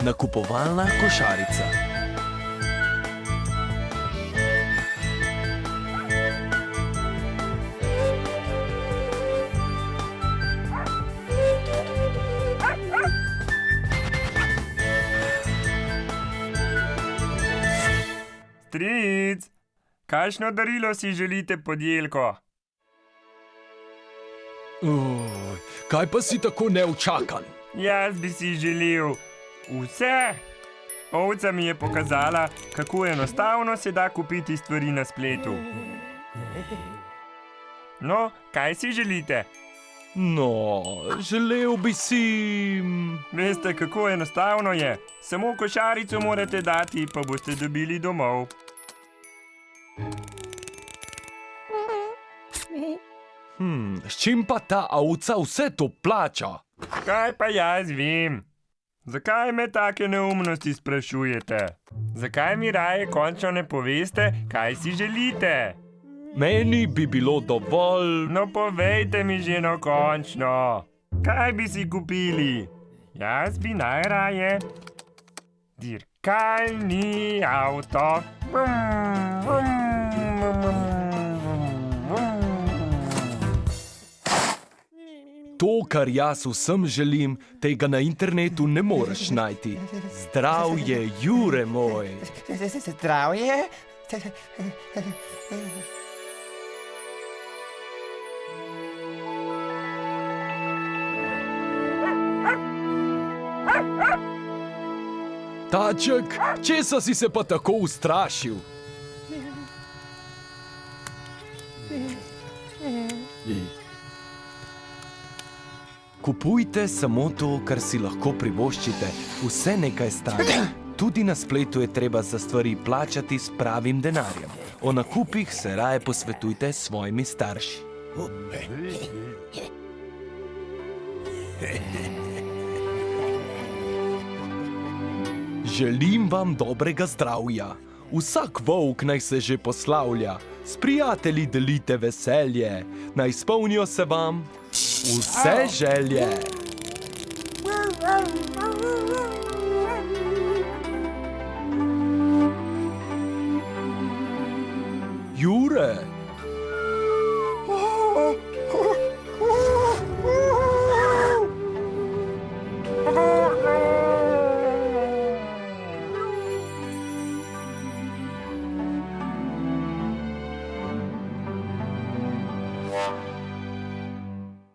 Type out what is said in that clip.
Nakupovalna košarica. Stric, kakšno darilo si želite pod jelko? Kaj pa si tako neučakan? Jaz bi si želel vse. Ovca mi je pokazala, kako enostavno se da kupiti stvari na spletu. No, kaj si želite? No, želel bi si... Veste, kako enostavno je. Samo košarico morate dati, pa boste dobili domov. S čim pa ta ovca vse to plača? Kaj pa jaz vem? Zakaj me take neumnosti sprašujete? Zakaj mi raje končno ne poveste, kaj si želite? Meni bi bilo dovolj... No, povejte mi že no končno. Kaj bi si kupili? Jaz bi najraje dirkalni avto. To, kar jaz vsem želim, tega na internetu ne moreš najti. Zdravje, Jure moj. Zdravje? Taček, česa si se pa tako ustrašil? Kupujte samo to, kar si lahko privoščite. Vse nekaj stane. Tudi na spletu je treba za stvari plačati s pravim denarjem. O nakupih se raje posvetujte s svojimi starši. Želim vam dobrega zdravja. Vsak volk naj se že poslavlja. S prijatelji delite veselje. Naj izpolnijo se vam vse želje. Jure,